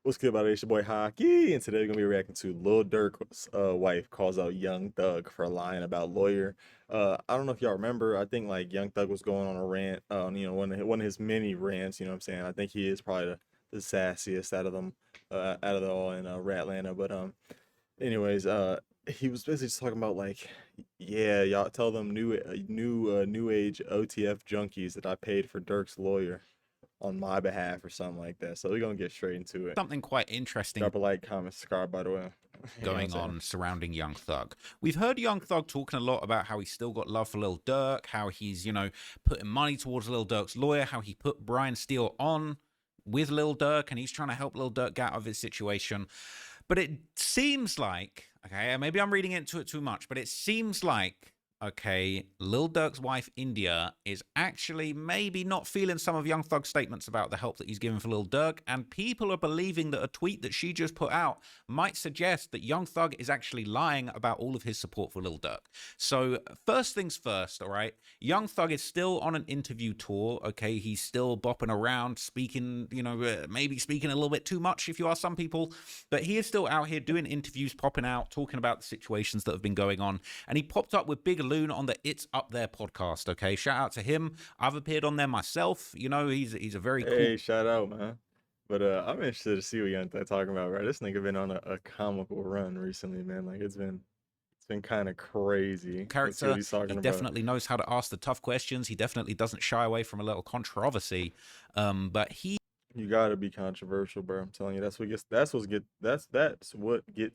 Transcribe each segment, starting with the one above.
What's good about it? It's your boy Hockey, and today we're gonna be reacting to Lil Durk's wife calls out Young Thug for lying about lawyer. I don't know if y'all remember. I think like Young Thug was going on a rant, one of his many rants. You know what I'm saying? I think he is probably the sassiest out of them, out of the all in Ratlanta. But anyways, he was basically just talking about like, yeah, y'all tell them new age OTF junkies that I paid for Durk's lawyer on my behalf or something like that. So we're gonna get straight into it. Something quite interesting Drop a like, comment, subscribe, by the way. going on surrounding Young Thug. We've heard Young Thug talking a lot about how he's still got love for Lil Durk, how he's, putting money towards Lil Durk's lawyer, how he put Brian Steele on with Lil Durk, and he's trying to help Lil Durk get out of his situation. But it seems like, okay, maybe I'm reading into it too much, but it seems like, okay, Lil Durk's wife, India, is actually maybe not feeling some of Young Thug's statements about the help that he's given for Lil Durk, and people are believing that a tweet that she just put out might suggest that Young Thug is actually lying about all of his support for Lil Durk. So first things first, all right, Young Thug is still on an interview tour, okay? He's still bopping around, speaking, maybe speaking a little bit too much if you ask some people, but he is still out here doing interviews, popping out, talking about the situations that have been going on, and he popped up with Big Loon on the It's Up There podcast, okay? Shout out to him. I've appeared on there myself. He's a very cool... Hey, shout out, man. But I'm interested to see what Young Thug talking about, right? This nigga been on a comical run recently, man. Like it's been kind of crazy. Character. He definitely knows how to ask the tough questions. He definitely doesn't shy away from a little controversy. But you gotta be controversial, bro. I'm telling you, that's what gets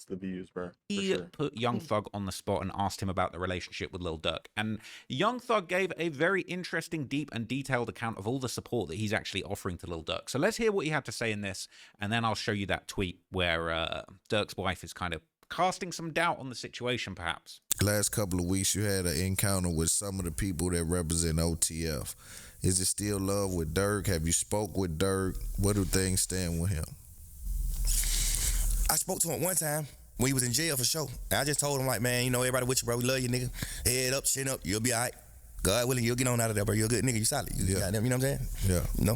the views, bro. He put Young Thug on the spot and asked him about the relationship with Lil Durk. And Young Thug gave a very interesting, deep, and detailed account of all the support that he's actually offering to Lil Durk. So let's hear what he had to say in this, and then I'll show you that tweet where Durk's wife is kind of casting some doubt on the situation, perhaps. Last couple of weeks, you had an encounter with some of the people that represent OTF. Is it still love with Durk? Have you spoke with Durk? What do things stand with him? I spoke to him one time when he was in jail for sure. And I just told him, like, man, everybody with you, bro. We love you, nigga. Head up, chin up. You'll be all right. God willing, you'll get on out of there, bro. You're a good nigga. You solid. You got them, you know what I'm saying? Yeah.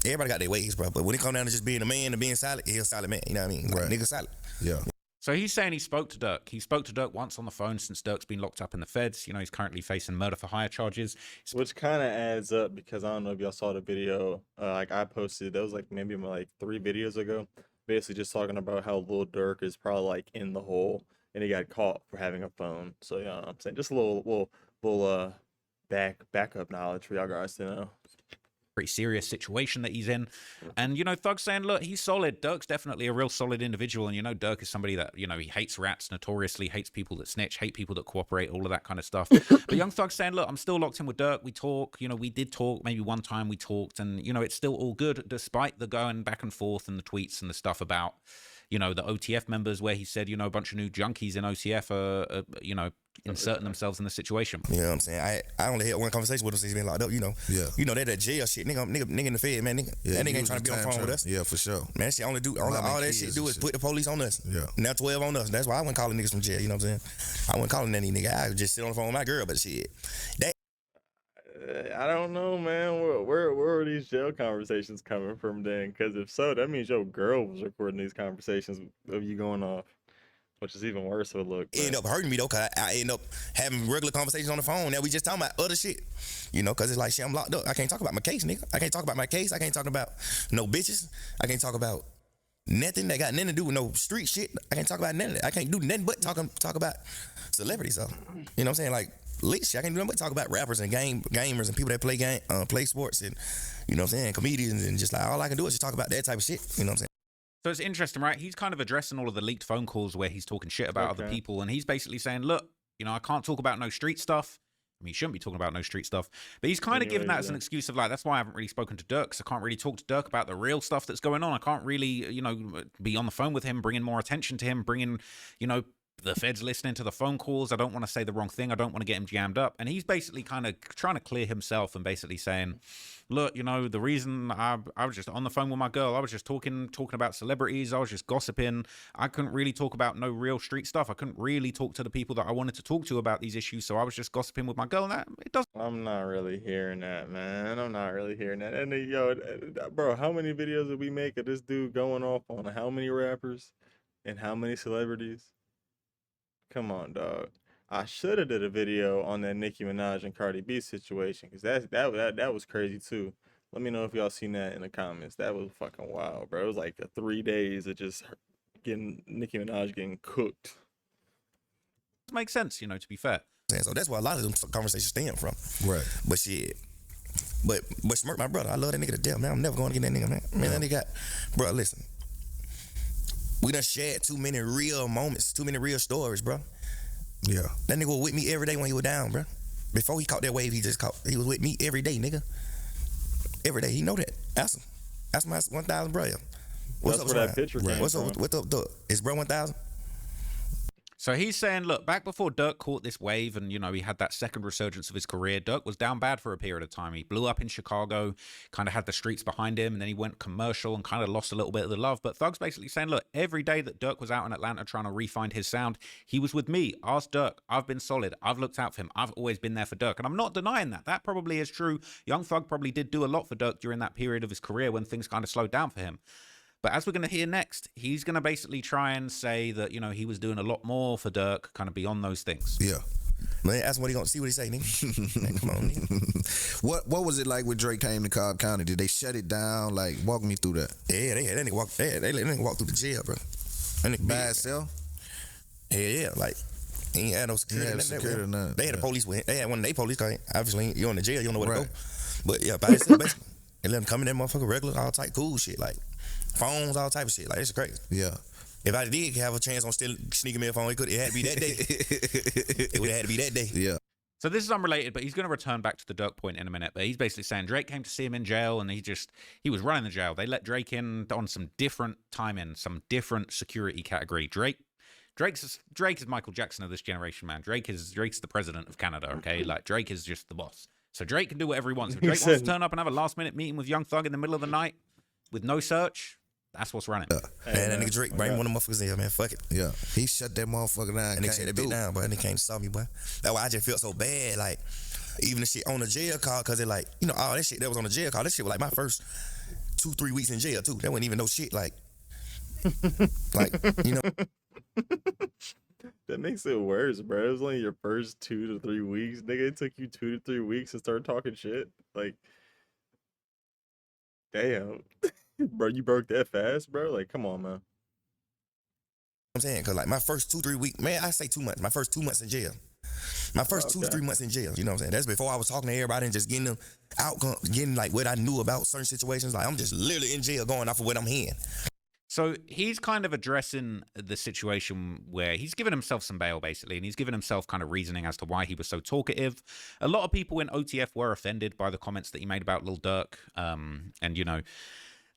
Everybody got their ways, bro. But when it comes down to just being a man and being solid, he's a solid man. You know what I mean? Like, nigga solid. Yeah. So he's saying he spoke to Durk. He spoke to Durk once on the phone since Durk's been locked up in the feds. He's currently facing murder for hire charges. Which kind of adds up because I don't know if y'all saw the video. Like I posted, that was like maybe like 3 videos ago. Basically just talking about how Lil Durk is probably like in the hole and he got caught for having a phone. So, you know what I'm saying? Just a little backup knowledge for y'all guys to know. Pretty serious situation that he's in. And, Thug's saying, look, he's solid. Durk's definitely a real solid individual. And, Durk is somebody that, he hates rats notoriously, hates people that snitch, hate people that cooperate, all of that kind of stuff. But Young Thug's saying, look, I'm still locked in with Durk. We talk, we did talk. Maybe one time we talked. And, it's still all good despite the going back and forth and the tweets and the stuff about, the OTF members where he said, a bunch of new junkies in OTF are inserting themselves in the situation. You know what I'm saying? I only had one conversation with him since he's been locked up, Yeah. That jail shit. Nigga in the Fed, man. That nigga ain't trying to be on the phone with us. Yeah, for sure. Man, all that shit do is put the police on us. Yeah. Now 12 on us. That's why I wasn't calling niggas from jail, you know what I'm saying? I wasn't calling any nigga. I would just sit on the phone with my girl, but shit. I don't know, man. Where are these jail conversations coming from then? Because if so, that means your girl was recording these conversations of you going off, which is even worse of a look. It ended up hurting me, though, because I end up having regular conversations on the phone. Now we just talking about other shit, because it's like, shit, I'm locked up. I can't talk about my case, nigga. I can't talk about my case. I can't talk about no bitches. I can't talk about nothing that got nothing to do with no street shit. I can't talk about none of that. I can't do nothing but talk about celebrities. So, you know what I'm saying? Like, least I can't do nothing but talk about rappers and gamers and people that play sports and, you know what I'm saying, comedians, and just like all I can do is just talk about that type of shit. You know what I'm saying? So it's interesting, right? He's kind of addressing all of the leaked phone calls where he's talking shit about other people, and he's basically saying, look, I can't talk about no street stuff. I mean, he shouldn't be talking about no street stuff, but he's kind of giving that as an excuse of like, that's why I haven't really spoken to Durk, because I can't really talk to Durk about the real stuff that's going on. I can't really, be on the phone with him, bringing more attention to him, bringing, the feds listening to the phone calls. I don't want to say the wrong thing. I don't want to get him jammed up. And he's basically kind of trying to clear himself and basically saying, look, you know, the reason I was just on the phone with my girl, I was just talking about celebrities. I was just gossiping. I couldn't really talk about no real street stuff. I couldn't really talk to the people that I wanted to talk to about these issues. So I was just gossiping with my girl. And that, it doesn't. I'm not really hearing that, man. I'm not really hearing that. And yo, bro, how many videos did we make of this dude going off on how many rappers and how many celebrities? Come on, dog. I should have did a video on that Nicki Minaj and Cardi B situation because that was crazy too. Let me know if y'all seen that in the comments. That was fucking wild, bro. It was like 3 days of just getting Nicki Minaj getting cooked. Makes sense, you know, to be fair. So that's where a lot of them conversations stem from. Right. But shit. But Smirk, my brother, I love that nigga to death, man. I'm never going to get that nigga, man. Man, that nigga got, bro, listen. We done shared too many real moments, too many real stories, bro. Yeah. That nigga was with me every day when he was down, bro. Before he caught that wave, he was with me every day, nigga. Every day. He know that. Ask him. Ask my 1,000, bro. What's That's up, where that picture came What's from. up, what's up, Durk? Is bro 1,000? So he's saying, look, back before Durk caught this wave and, you know, he had that second resurgence of his career, Durk was down bad for a period of time. He blew up in Chicago, kind of had the streets behind him, and then he went commercial and kind of lost a little bit of the love. But Thug's basically saying, look, every day that Durk was out in Atlanta trying to refine his sound, he was with me. Ask Durk. I've been solid. I've looked out for him. I've always been there for Durk. And I'm not denying that. That probably is true. Young Thug probably did do a lot for Durk during that period of his career when things kind of slowed down for him. But as we're going to hear next, he's going to basically try and say that, you know, he was doing a lot more for Durk, kind of beyond those things. Yeah. Man, ask him what he gonna see what he say, nigga. Man, come on, nigga. What was it like when Drake came to Cobb County? Did they shut it down? Like, walk me through that. Yeah, they let that nigga walk through the jail, bro. That nigga By big. itself? Yeah, like he ain't had no security. Nothing. They had the police with him. They had one of their police cars. Obviously, you're in the jail, you don't know where Right. to go. But yeah, by itself, basically. They let him come in that motherfucker regular, all type cool shit, like phones, all type of shit. Like, it's crazy. Yeah. If I did have a chance on still sneaking me a phone, it had to be that day. It would have had to be that day. Yeah. So this is unrelated, but he's going to return back to the Durk point in a minute. But he's basically saying Drake came to see him in jail, and he was running the jail. They let Drake in on some different timing, some different security category. Drake is Michael Jackson of this generation, man. Drake's the president of Canada, okay? Like, Drake is just the boss. So Drake can do whatever he wants. If Drake wants to turn up and have a last-minute meeting with Young Thug in the middle of the night with no search, that's what's running. Man, that nigga Drake, bring one of them motherfuckers in here, man. Fuck it. Yeah. He shut that motherfucker down. And they shut that bitch down, boy. And they came to stop me, boy. That's why I just felt so bad. Like, even the shit on the jail call, because they like, you know, all that shit that was on the jail call, that shit was like my first 2-3 weeks in jail, too. That wasn't even no shit, like, you know. That makes it worse, bro. It was only your first 2 to 3 weeks. Nigga, it took you 2 to 3 weeks to start talking shit. Like, damn. Bro, you broke that fast, bro? Like, come on, man. I'm saying, because like my first 2-3 weeks, man, I say 2 months. My first 2 months in jail. My first 2 to 3 months in jail. You know what I'm saying? That's before I was talking to everybody and just getting them outcome, getting like what I knew about certain situations. Like, I'm just literally in jail going off of what I'm hearing. So he's kind of addressing the situation where he's given himself some bail, basically, and he's given himself kind of reasoning as to why he was so talkative. A lot of people in OTF were offended by the comments that he made about Lil Durk, and, you know,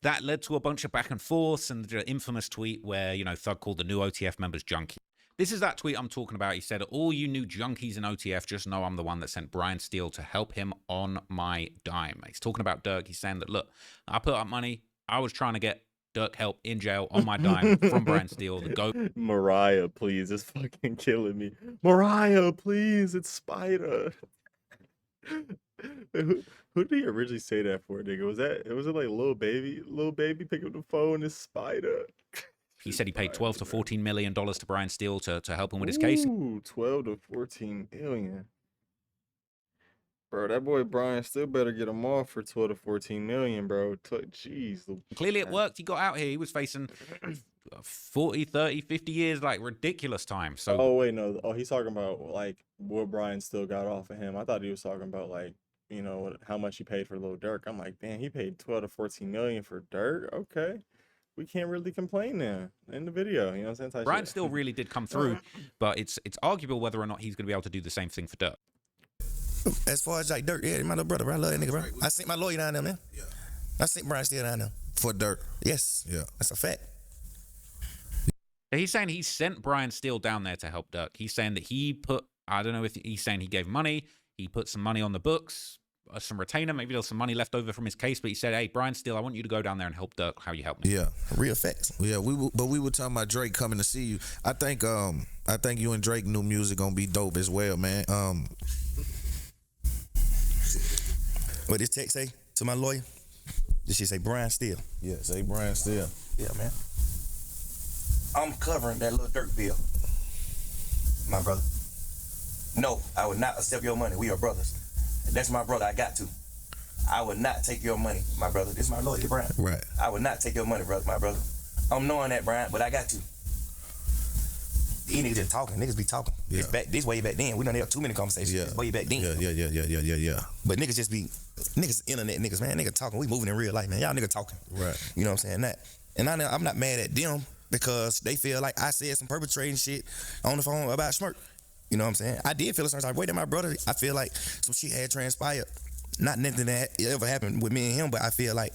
that led to a bunch of back and forths and the infamous tweet where, you know, Thug called the new OTF members junkie. This is that tweet I'm talking about. He said, all you new junkies in OTF, just know I'm the one that sent Brian Steele to help him on my dime. He's talking about Durk. He's saying that, look, I put up money. I was trying to get Durk help in jail on my dime from Brian Steele. The GOAT. Mariah, please. It's fucking killing me. Mariah, please. It's Spider. Who did he originally say that for, nigga? Was it like Lil Baby? Lil Baby pick up the phone, it's Spider. He said he paid $12 to $14 million to Brian Steele to help him with his case. Ooh, 12 to 14 million. Bro, that boy Brian still better get him off for 12 to 14 million, bro. Jeez. Clearly it worked. He got out here. He was facing 40, 30, 50 years, like ridiculous time. So Oh, wait, no. Oh, he's talking about like what Brian still got off of him. I thought he was talking about like, you know, how much he paid for Lil Durk. I'm like, damn, he paid 12 to 14 million for Durk? Okay. We can't really complain there in the video. You know what I'm saying? Type Brian shit. Steele really did come through, but it's arguable whether or not he's going to be able to do the same thing for Durk. As far as like Durk, yeah, my little brother, bro. I love that nigga, bro. I sent my lawyer down there, man. Yeah. I sent Brian Steele down there. For Durk. Yes. Yeah. That's a fact. He's saying he sent Brian Steele down there to help Durk. He's saying that he put, I don't know if he's saying he gave money, he put some money on the books, some retainer, maybe there's some money left over from his case, but he said, hey, Brian Steele, I want you to go down there and help Durk how you help me. Yeah, Real facts. yeah. We were talking about Drake coming to see you. I think you and Drake new music gonna be dope as well, man. What this text say to my lawyer? This shit say Brian Steele. Yeah, say Brian Steele. Yeah, man. I'm covering that Lil Durk bill, my brother. No, I would not accept your money. We are brothers. That's my brother. I got to. I would not take your money, my brother. This is my lawyer, Brian. Right. I would not take your money, brother, my brother. I'm knowing that, Brian, but I got to. These niggas just talking. Niggas be talking. Yeah. It's back this way back then. We done had too many conversations. Yeah. This way back then. Yeah. But niggas just be internet niggas, man. Nigga talking. We moving in real life, man. Y'all nigga talking. Right. You know what I'm saying? That. And I'm not mad at them because they feel like I said some perpetrating shit on the phone about Smirk. You know what I'm saying? I did feel a certain type of way that my brother, I feel like some shit had transpired. Not nothing that ever happened with me and him, but I feel like,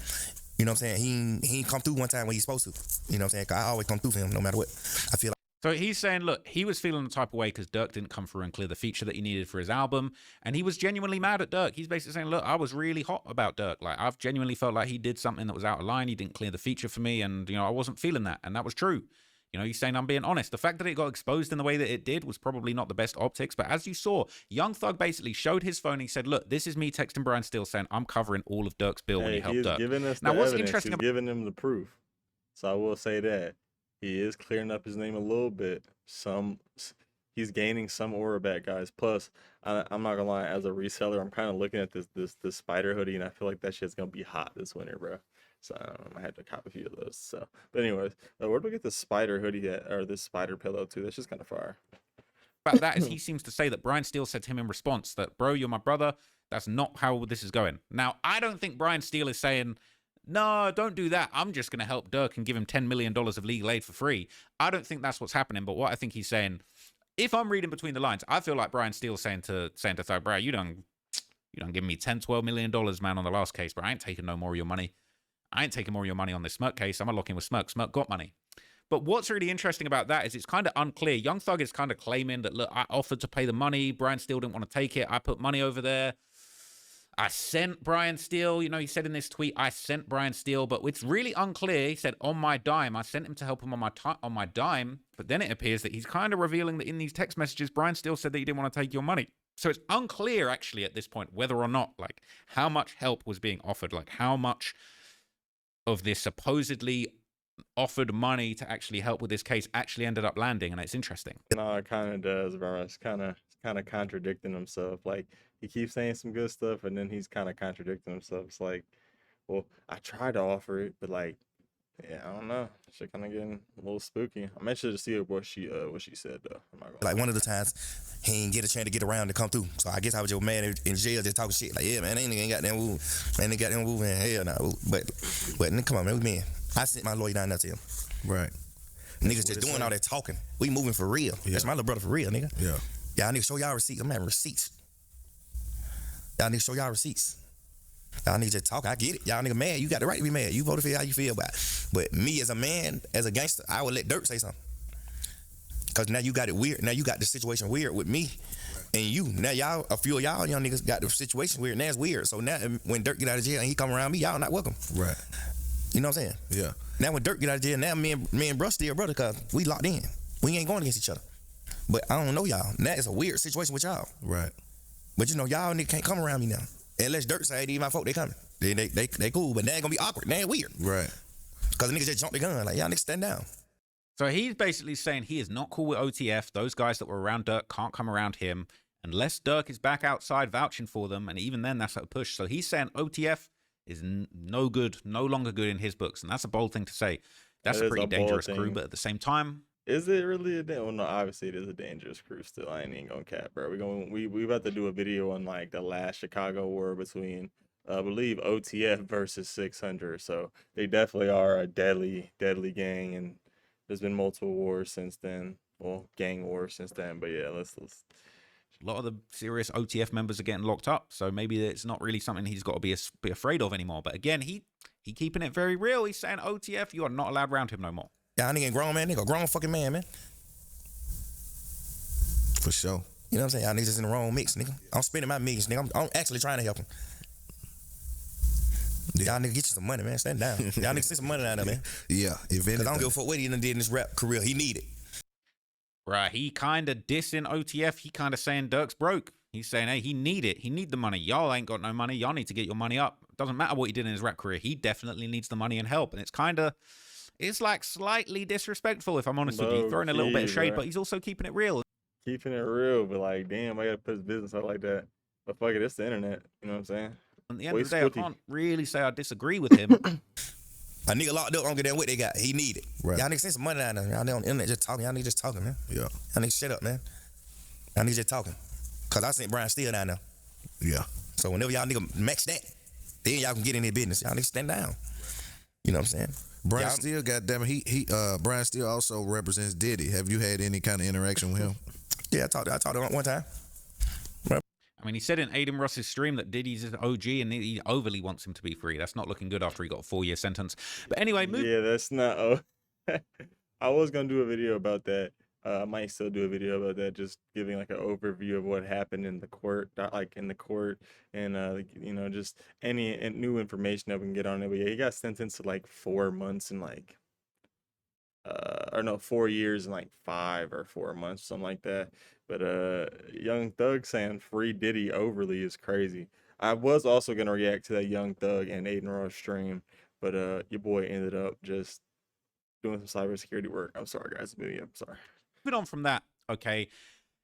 you know what I'm saying, he ain't come through one time when he's supposed to. You know what I'm saying? 'Cause I always come through for him no matter what. I feel like. So he's saying, look, he was feeling the type of way because Durk didn't come through and clear the feature that he needed for his album. And he was genuinely mad at Durk. He's basically saying, look, I was really hot about Durk. Like, I've genuinely felt like he did something that was out of line. He didn't clear the feature for me. And, I wasn't feeling that. And that was true. He's saying I'm being honest. The fact that it got exposed in the way that it did was probably not the best optics. But as you saw, Young Thug basically showed his phone. He said, look, this is me texting Brian Steele saying I'm covering all of Durk's bill when he helped Durk. Giving us now, the what's evidence. interesting He's giving him the proof. So I will say that he is clearing up his name a little bit. He's gaining some aura back, guys. Plus, I'm not gonna lie, as a reseller, I'm kind of looking at this spider hoodie, and I feel like that shit's gonna be hot this winter, bro. So I had to cop a few of those. So, but anyways, where do we get this spider hoodie at, or this spider pillow too? That's just kind of fire. About that is he seems to say that Brian Steele said to him in response that, bro, you're my brother. That's not how this is going. Now, I don't think Brian Steele is saying, no, don't do that. I'm just going to help Durk and give him $10 million of legal aid for free. I don't think that's what's happening. But what I think he's saying, if I'm reading between the lines, I feel like Brian Steele's saying to Thug, bro, you don't give me $10-12 million, man, on the last case, but I ain't taking no more of your money. I ain't taking more of your money on this Smirk case. I'm going to lock in with Smirk. Smirk got money. But what's really interesting about that is it's kind of unclear. Young Thug is kind of claiming that, look, I offered to pay the money. Brian Steele didn't want to take it. I put money over there. I sent Brian Steele. He said in this tweet, I sent Brian Steele. But it's really unclear. He said, on my dime. I sent him to help him on my dime. But then it appears that he's kind of revealing that in these text messages, Brian Steele said that he didn't want to take your money. So it's unclear, actually, at this point, whether or not, like, how much help was being offered. Like, how much of this supposedly offered money to actually help with this case actually ended up landing, and it's interesting. No, it kind of does, bro. It's kind of contradicting himself. Like, he keeps saying some good stuff, and then he's kind of contradicting himself. It's like, well, I tried to offer it, but like, yeah, I don't know. Shit kind of getting a little spooky. I'm interested to see what she said though. I'm not gonna Like one of the times he ain't get a chance to get around to come through. So I guess I was just mad in jail just talking shit. Like, yeah, man, ain't got that move. Man, they got that move, man. Hell no. But come on, man, we men. I sent my lawyer down there to him. Right. Niggas just doing all that talking. We moving for real. Yeah. That's my little brother for real, nigga. Yeah. Y'all niggas show y'all receipts. I'm having receipts. Y'all niggas show y'all receipts. Y'all niggas just talk. I get it. Y'all niggas mad. You got the right to be mad. You voted for how you feel about it. But me as a man, as a gangster, I would let Durk say something. Because now you got it weird. Now you got the situation weird with me and you. Now y'all, a few of y'all young niggas got the situation weird. Now it's weird. So now when Durk get out of jail and he come around me, y'all not welcome. Right. You know what I'm saying? Yeah. Now when Durk get out of jail, now me and Bruh still brother because we locked in. We ain't going against each other. But I don't know y'all. Now it's a weird situation with y'all. Right. But y'all niggas can't come around me now. Unless Durk say, hey, these my folk, they coming. They cool, but now it's gonna be awkward. Now it's weird. Right. Because the niggas just jumped the gun. Like, y'all niggas stand down. So he's basically saying he is not cool with OTF. Those guys that were around Durk can't come around him unless Durk is back outside vouching for them. And even then, that's a push. So he's saying OTF is no good, no longer good in his books. And that's a bold thing to say. That's That a is pretty a bold dangerous thing. crew. But at the same time, Is it really well, no, obviously it is a dangerous crew still. I ain't even gonna cap, bro. We about to do a video on like the last Chicago war between I believe OTF versus 600. So they definitely are a deadly gang, and there's been multiple wars since then. Well, gang wars since then. But yeah, let's a lot of the serious OTF members are getting locked up. So maybe it's not really something he's got to be afraid of anymore. But again, he keeping it very real. He's saying OTF, you are not allowed around him no more. Y'all nigga ain't grown, man. Nigga, grown fucking man. For sure. You know what I'm saying? Y'all niggas just in the wrong mix, nigga. I'm spending my millions, nigga. I'm actually trying to help him. Y'all nigga get you some money, man. Stand down. Y'all niggas send some money down there, man. Yeah, if Cause I anything. don't give a fuck what he done did in his rap career. He need it. Right, he kind of dissing OTF. He kind of saying Durk's broke. He's saying, hey, he need it. He need the money. Y'all ain't got no money. Y'all need to get your money up. Doesn't matter what he did in his rap career. He definitely needs the money and help. And it's like slightly disrespectful, if I'm honest with you. Throwing a little bit of shade, bro. but he's also keeping it real. Keeping it real, but like, damn, I gotta put his business out like that. But fuck it, it's the internet. You know what I'm saying? At the end of the day, Squirty. I can't really say I disagree with him. A nigga locked up, I don't give a damn what they got. He need it. Right. Y'all niggas send some money down there. Y'all niggas on the internet just talking. Y'all niggas just talking, man. Yeah. Y'all niggas shut up, man. Y'all niggas just talking. Cause I sent Brian Steele down there. Yeah. So whenever y'all nigga match that, then y'all can get in their business. Y'all niggas stand down. You know what I'm saying? Brian Y'all- Steele, goddamn it, Brian Steele also represents Diddy. Have you had any kind of interaction with him? Yeah, I talked to him one time. I mean, he said in Aiden Ross's stream that Diddy's an OG and he overly wants him to be free. That's not looking good after he got a 4-year sentence. But anyway, Yeah, that's not. Oh, I was gonna do a video about that. I might still do a video about that, just giving like an overview of what happened in the court, and you know, just any new information that we can get on it. But yeah, he got sentenced to like 4 months and like, or no, 4 years and like 5 or 4 months, something like that. But Young Thug saying free Diddy overly is crazy. I was also gonna react to that Young Thug and Aiden Ross stream, but your boy ended up just doing some cybersecurity work. I'm sorry, guys. Maybe I'm sorry. moving on from that, okay.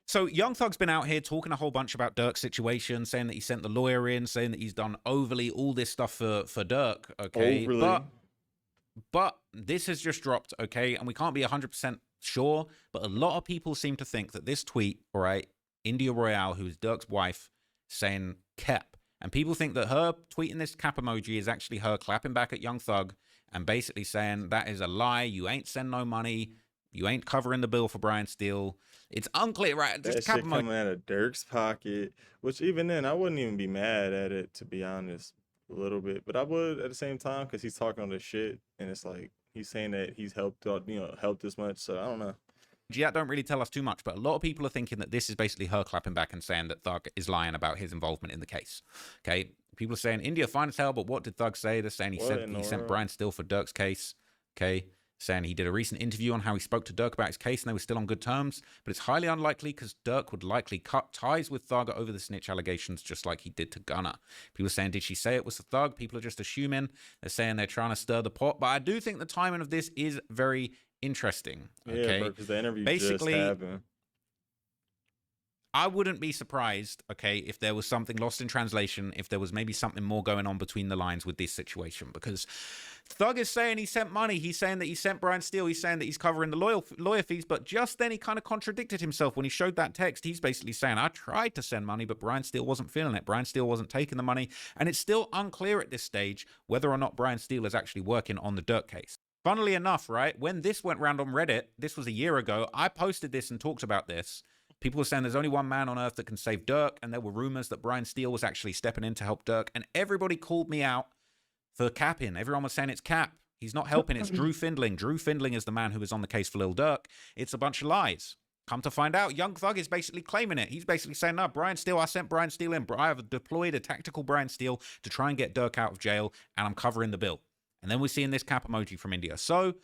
So Young Thug's been out here talking a whole bunch about Durk's situation, saying that he sent the lawyer in, saying that he's done overly all this stuff for Durk, okay. Overly. But this has just dropped, okay, and we can't be 100% sure, but a lot of people seem to think that this tweet, all right, India Royale, who is Durk's wife, saying cap, and people think that her tweeting this cap emoji is actually her clapping back at Young Thug and basically saying that is a lie, you ain't send no money, you ain't covering the bill for Brian Steele. It's unclear, right? Just That cap shit emoji. coming out of Dirk's pocket, which even then I wouldn't even be mad at it, to be honest, a little bit. But I would at the same time, because he's talking on this shit, and it's like he's saying that he's helped out, helped this much. So I don't know. That don't really tell us too much, but a lot of people are thinking that this is basically her clapping back and saying that Thug is lying about his involvement in the case. Okay, people are saying India fine as hell, but what did Thug say? They're saying he sent Brian Steele for Durk's case. Okay, saying he did a recent interview on how he spoke to Durk about his case and they were still on good terms, but it's highly unlikely because Durk would likely cut ties with Thug over the snitch allegations just like he did to Gunna. People are saying, did she say it was the Thug? People are just assuming. They're saying they're trying to stir the pot, but I do think the timing of this is very interesting. Okay, Yeah, because the interview basically, just happened. I wouldn't be surprised, okay, if there was something lost in translation, if there was maybe something more going on between the lines with this situation, because Thug is saying he sent money, he's saying that he sent Brian Steele, he's saying that he's covering the lawyer fees, but just then he kind of contradicted himself when he showed that text. He's basically saying, I tried to send money, but Brian Steele wasn't feeling it. Brian Steele wasn't taking the money, and it's still unclear at this stage whether or not Brian Steele is actually working on the Durk case. Funnily enough, right, when this went round on Reddit, this was a year ago, I posted this and talked about this. People were saying there's only one man on earth that can save Durk, and there were rumors that Brian Steele was actually stepping in to help Durk, and everybody called me out for capping. Everyone was saying it's cap. He's not helping. It's Drew Findling. Drew Findling is the man who was on the case for Lil Durk. It's a bunch of lies. Come to find out, Young Thug is basically claiming it. He's basically saying, no, Brian Steele, I sent Brian Steele in. I have deployed a tactical Brian Steele to try and get Durk out of jail, and I'm covering the bill. And then we're seeing this cap emoji from India. So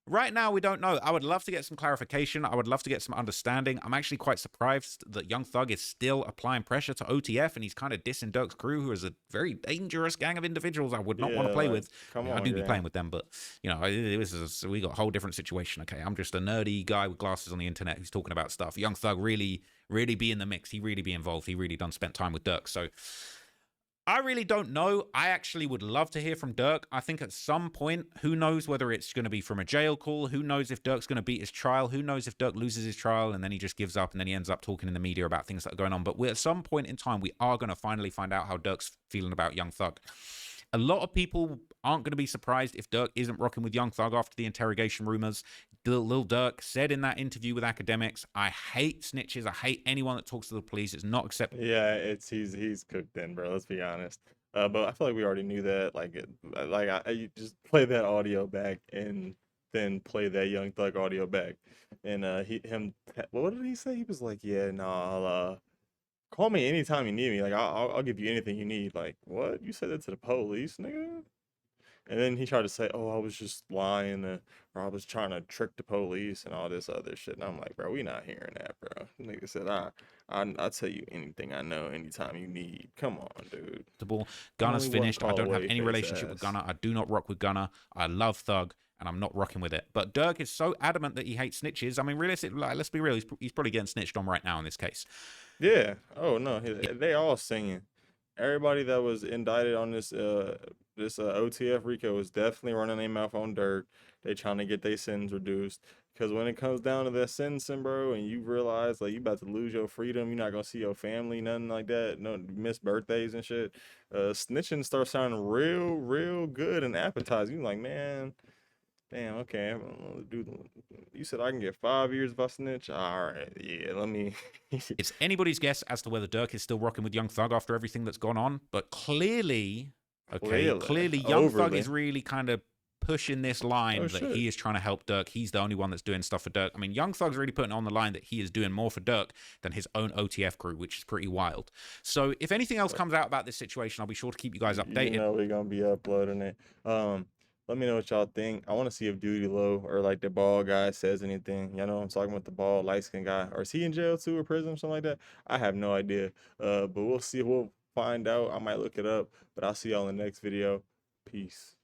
right now, we don't know. I would love to get some clarification. I would love to get some understanding. I'm actually quite surprised that Young Thug is still applying pressure to OTF, and he's kind of dissing Durk's crew, who is a very dangerous gang of individuals I would not want to play with. I do be playing with them, but, we got a whole different situation, okay? I'm just a nerdy guy with glasses on the internet who's talking about stuff. Young Thug really be in the mix. He really be involved. He really done spent time with Durk, so I really don't know. I actually would love to hear from Durk. I think at some point, who knows whether it's going to be from a jail call? Who knows if Durk's going to beat his trial? Who knows if Durk loses his trial and then he just gives up and then he ends up talking in the media about things that are going on? But at some point in time, we are going to finally find out how Durk's feeling about Young Thug. A lot of people aren't going to be surprised if Durk isn't rocking with Young Thug after the interrogation rumors. Lil Durk said in that interview with Academics, I hate snitches. I hate anyone that talks to the police. It's not acceptable. Yeah, he's cooked in, bro. Let's be honest. But I feel like we already knew that. You just play that audio back in then play that Young Thug audio back. And what did he say? He was like, "Yeah, nah, call me anytime you need me. Like, I'll give you anything you need." Like, what? You said that to the police, nigga? And then he tried to say, "Oh, I was just lying, or I was trying to trick the police and all this other shit." And I'm like, "Bro, we not hearing that, bro." Nigga said, "I'll tell you anything I know, anytime you need." Come on, dude. The ball. Gunna's Only one finished. I call don't have away, any face relationship with ass. Gunna. I do not rock with Gunna. I love Thug, and I'm not rocking with it. But Durk is so adamant that he hates snitches. I mean, realistically, like, let's be real. He's probably getting snitched on right now in this case. Yeah. Oh no, they all singing. Everybody that was indicted on this OTF RICO was definitely running their mouth on Dirk. They trying to get their sentence reduced. Cause when it comes down to that sentencing, bro, and you realize like you about to lose your freedom, you're not gonna see your family, nothing like that, no miss birthdays and shit. Snitching starts sounding real good and appetizing. You like, man, damn, okay, dude, you said I can get 5 years if I snitch. All right, yeah, let me. It's anybody's guess as to whether Dirk is still rocking with Young Thug after everything that's gone on. But clearly, clearly Young Thug Overly. is really kind of pushing this Oh line that shit. he is trying to help Dirk. He's the only one that's doing stuff for Dirk. I mean, Young Thug's really putting on the line that he is doing more for Dirk than his own OTF crew, which is pretty wild. So if anything else comes out about this situation, I'll be sure to keep you guys You updated. know we're gonna be uploading it. Let me know what y'all think. I want to see if Duty Low or like the bald guy says anything. Y'all know what I'm talking about, the bald light skinned guy. Or is he in jail too or prison or something like that? I have no idea. But we'll see. We'll find out. I might look it up. But I'll see y'all in the next video. Peace.